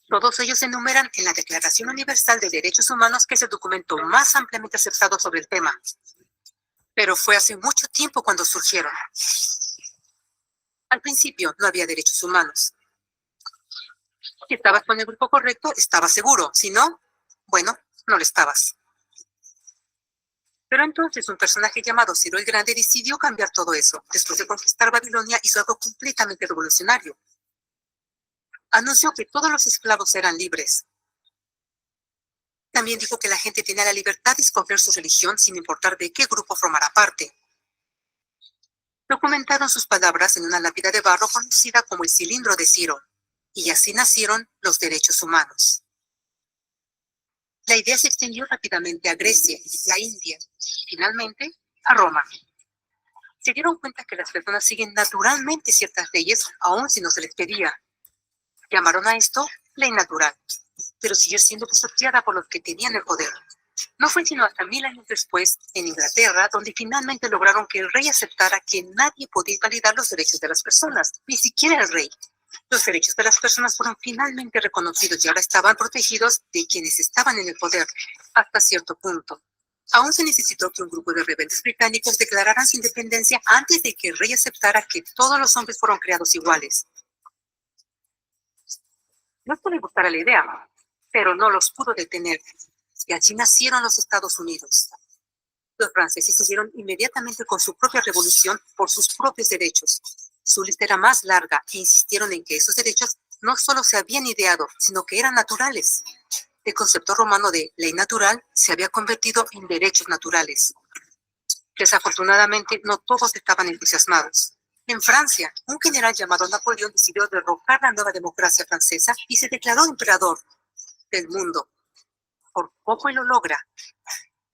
Todos ellos se enumeran en la Declaración Universal de Derechos Humanos, que es el documento más ampliamente aceptado sobre el tema. Pero fue hace mucho tiempo cuando surgieron. Al principio no había derechos humanos. Si estabas con el grupo correcto, estabas seguro. Si no, bueno, no lo estabas. Pero entonces un personaje llamado Ciro el Grande decidió cambiar todo eso. Después de conquistar Babilonia, hizo algo completamente revolucionario. Anunció que todos los esclavos eran libres. También dijo que la gente tenía la libertad de escoger su religión sin importar de qué grupo formara parte. Documentaron sus palabras en una lápida de barro conocida como el cilindro de Ciro. Y así nacieron los derechos humanos. La idea se extendió rápidamente a Grecia, a India y finalmente a Roma. Se dieron cuenta que las personas siguen naturalmente ciertas leyes, aun si no se les pedía. Llamaron a esto ley natural, pero siguió siendo pisoteada por los que tenían el poder. No fue sino hasta 1000 años después, en Inglaterra, donde finalmente lograron que el rey aceptara que nadie podía invalidar los derechos de las personas, ni siquiera el rey. Los derechos de las personas fueron finalmente reconocidos y ahora estaban protegidos de quienes estaban en el poder, hasta cierto punto. Aún se necesitó que un grupo de rebeldes británicos declararan su independencia antes de que el rey aceptara que todos los hombres fueron creados iguales. No puede gustar a la idea, pero no los pudo detener. Y allí nacieron los Estados Unidos. Los franceses siguieron inmediatamente con su propia revolución por sus propios derechos. Su lista era más larga e insistieron en que esos derechos no solo se habían ideado, sino que eran naturales. El concepto romano de ley natural se había convertido en derechos naturales. Desafortunadamente, no todos estaban entusiasmados. En Francia, un general llamado Napoleón decidió derrocar la nueva democracia francesa y se declaró emperador del mundo. Por poco y lo logra.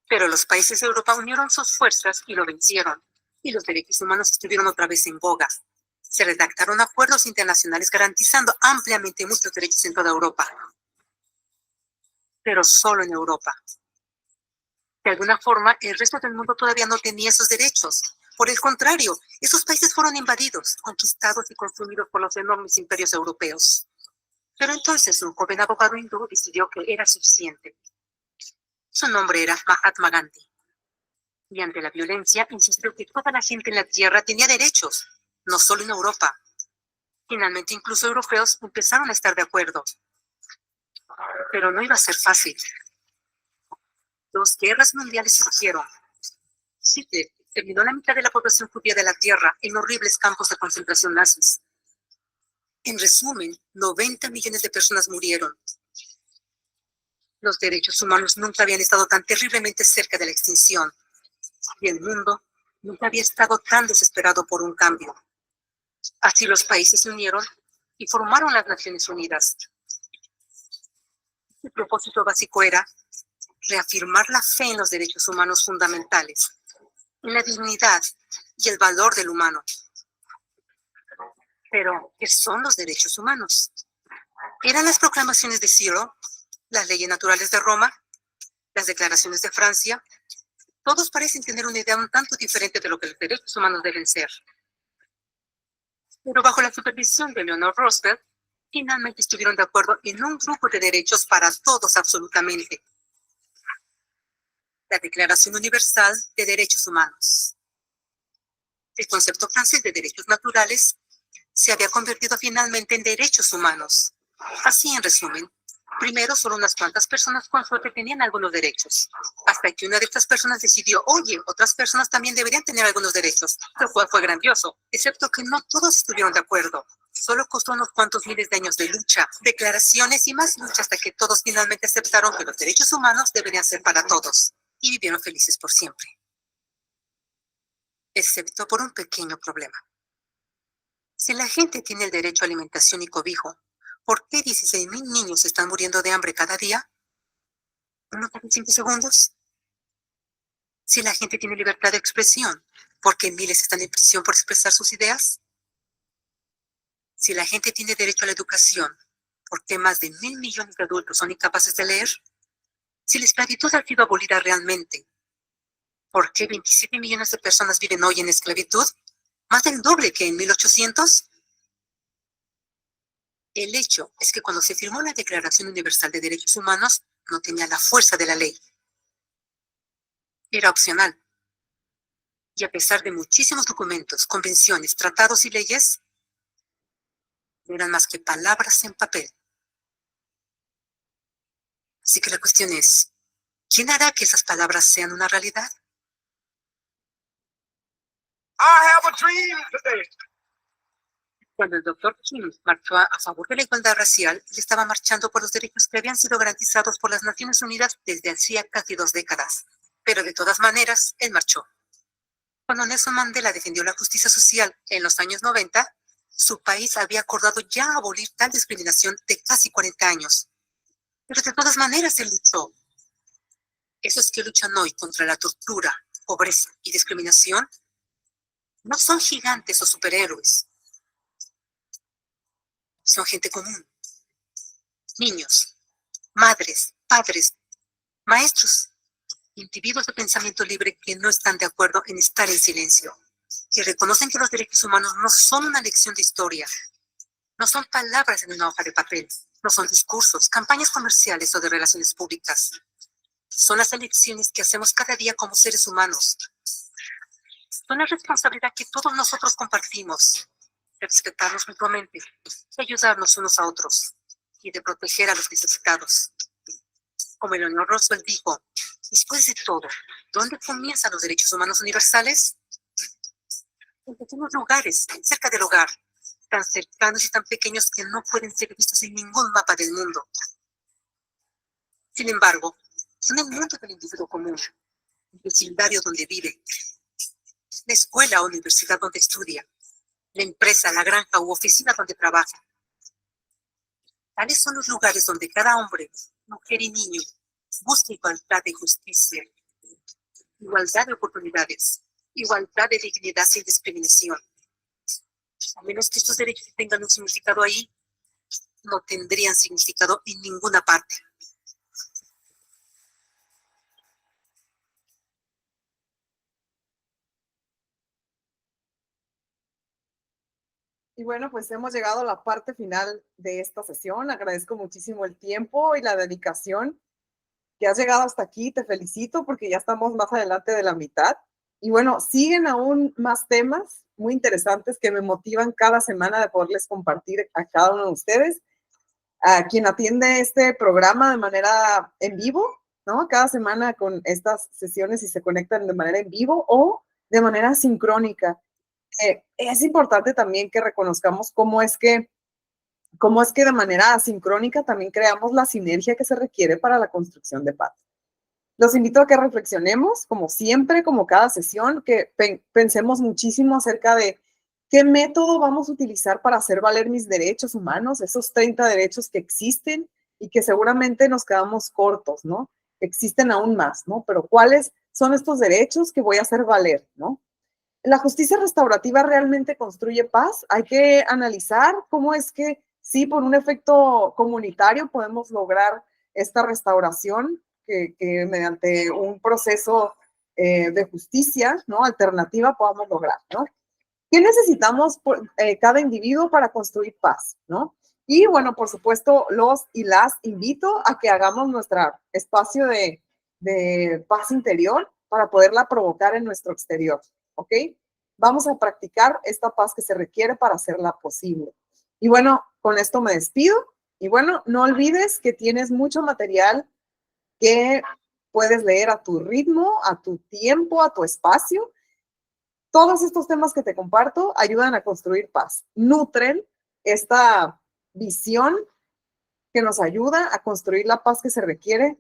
Pero los países de Europa unieron sus fuerzas y lo vencieron. Y los derechos humanos estuvieron otra vez en boga. Se redactaron acuerdos internacionales garantizando ampliamente muchos derechos en toda Europa. Pero solo en Europa. De alguna forma, el resto del mundo todavía no tenía esos derechos. Por el contrario, esos países fueron invadidos, conquistados y consumidos por los enormes imperios europeos. Pero entonces un joven abogado hindú decidió que era suficiente. Su nombre era Mahatma Gandhi. Y ante la violencia, insistió que toda la gente en la tierra tenía derechos, no solo en Europa. Finalmente, incluso europeos empezaron a estar de acuerdo. Pero no iba a ser fácil. 2 guerras mundiales surgieron. Hitler terminó la mitad de la población judía de la tierra en horribles campos de concentración nazis. En resumen, 90 millones de personas murieron. Los derechos humanos nunca habían estado tan terriblemente cerca de la extinción. Y el mundo nunca había estado tan desesperado por un cambio. Así los países se unieron y formaron las Naciones Unidas. El propósito básico era reafirmar la fe en los derechos humanos fundamentales, en la dignidad y el valor del humano. Pero, ¿qué son los derechos humanos? ¿Eran las proclamaciones de Ciro, las leyes naturales de Roma, las declaraciones de Francia? Todos parecen tener una idea un tanto diferente de lo que los derechos humanos deben ser. Pero bajo la supervisión de Eleanor Roosevelt, finalmente estuvieron de acuerdo en un grupo de derechos para todos absolutamente. La Declaración Universal de Derechos Humanos. El concepto francés de derechos naturales se había convertido finalmente en derechos humanos. Así, en resumen, primero solo unas cuantas personas con suerte tenían algunos derechos, hasta que una de estas personas decidió, oye, otras personas también deberían tener algunos derechos, lo cual fue grandioso, excepto que no todos estuvieron de acuerdo. Solo costó unos cuantos miles de años de lucha, declaraciones y más lucha hasta que todos finalmente aceptaron que los derechos humanos deberían ser para todos y vivieron felices por siempre. Excepto por un pequeño problema. Si la gente tiene el derecho a alimentación y cobijo, ¿por qué 16,000 niños están muriendo de hambre cada día? ¿1 cada 5 segundos? Si la gente tiene libertad de expresión, ¿por qué miles están en prisión por expresar sus ideas? Si la gente tiene derecho a la educación, ¿por qué más de 1,000 millones de adultos son incapaces de leer? Si la esclavitud ha sido abolida realmente, ¿por qué 27 millones de personas viven hoy en esclavitud? ¿Más del doble que en 1800? El hecho es que cuando se firmó la Declaración Universal de Derechos Humanos, no tenía la fuerza de la ley. Era opcional. Y a pesar de muchísimos documentos, convenciones, tratados y leyes, no eran más que palabras en papel. Así que la cuestión es, ¿quién hará que esas palabras sean una realidad? I have a dream today. Cuando el Dr. King marchó a favor de la igualdad racial, él estaba marchando por los derechos que habían sido garantizados por las Naciones Unidas desde hacía casi 2 décadas. Pero de todas maneras, él marchó. Cuando Nelson Mandela defendió la justicia social en los años 90, su país había acordado ya abolir tal discriminación de casi 40 años. Pero de todas maneras él luchó. Esos que luchan hoy contra la tortura, pobreza y discriminación no son gigantes o superhéroes. Son gente común. Niños, madres, padres, maestros, individuos de pensamiento libre que no están de acuerdo en estar en silencio y reconocen que los derechos humanos no son una lección de historia, no son palabras en una hoja de papel, no son discursos, campañas comerciales o de relaciones públicas. Son las elecciones que hacemos cada día como seres humanos. Son la responsabilidad que todos nosotros compartimos de respetarnos mutuamente, de ayudarnos unos a otros y de proteger a los necesitados. Como Eleanor Roosevelt dijo, después de todo, ¿dónde comienzan los derechos humanos universales? En pequeños lugares, cerca del hogar, tan cercanos y tan pequeños que no pueden ser vistos en ningún mapa del mundo. Sin embargo, son el mundo del individuo común, el vecindario donde vive, la escuela o universidad donde estudia, la empresa, la granja u oficina donde trabaja. Tales son los lugares donde cada hombre, mujer y niño busca igualdad de justicia, igualdad de oportunidades, igualdad de dignidad sin discriminación. A menos que estos derechos tengan un significado ahí, no tendrían significado en ninguna parte. Y bueno, pues hemos llegado a la parte final de esta sesión. Agradezco muchísimo el tiempo y la dedicación que has llegado hasta aquí. Te felicito porque ya estamos más adelante de la mitad. Y bueno, siguen aún más temas muy interesantes que me motivan cada semana de poderles compartir a cada uno de ustedes. A quien atiende este programa de manera en vivo, ¿no? Cada semana con estas sesiones y se conectan de manera en vivo o de manera sincrónica. Es importante también que reconozcamos cómo es que de manera asincrónica también creamos la sinergia que se requiere para la construcción de paz. Los invito a que reflexionemos, como siempre, como cada sesión, que pensemos muchísimo acerca de qué método vamos a utilizar para hacer valer mis derechos humanos, esos 30 derechos que existen y que seguramente nos quedamos cortos, ¿no? Existen aún más, ¿no? Pero ¿cuáles son estos derechos que voy a hacer valer, ¿no? ¿La justicia restaurativa realmente construye paz? Hay que analizar cómo es que, sí, por un efecto comunitario podemos lograr esta restauración que mediante un proceso de justicia, ¿no? Alternativa podamos lograr, ¿no? ¿Qué necesitamos cada individuo para construir paz, ¿no? Y bueno, por supuesto, los y las invito a que hagamos nuestro espacio de paz interior para poderla provocar en nuestro exterior, ¿ok? Vamos a practicar esta paz que se requiere para hacerla posible. Y bueno, con esto me despido. Y bueno, no olvides que tienes mucho material que puedes leer a tu ritmo, a tu tiempo, a tu espacio. Todos estos temas que te comparto ayudan a construir paz, nutren esta visión que nos ayuda a construir la paz que se requiere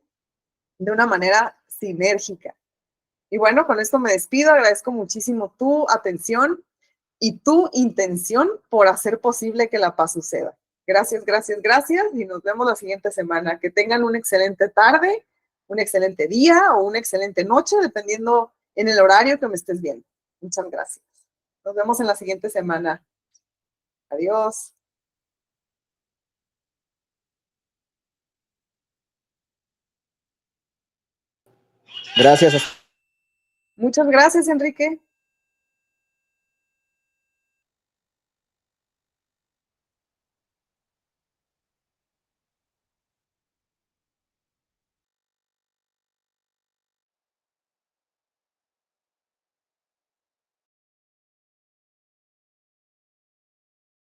de una manera sinérgica. Y bueno, con esto me despido, agradezco muchísimo tu atención y tu intención por hacer posible que la paz suceda. Gracias, gracias, gracias y nos vemos la siguiente semana. Que tengan una excelente tarde, un excelente día o una excelente noche, dependiendo en el horario que me estés viendo. Muchas gracias. Nos vemos en la siguiente semana. Adiós. Gracias. Muchas gracias, Enrique.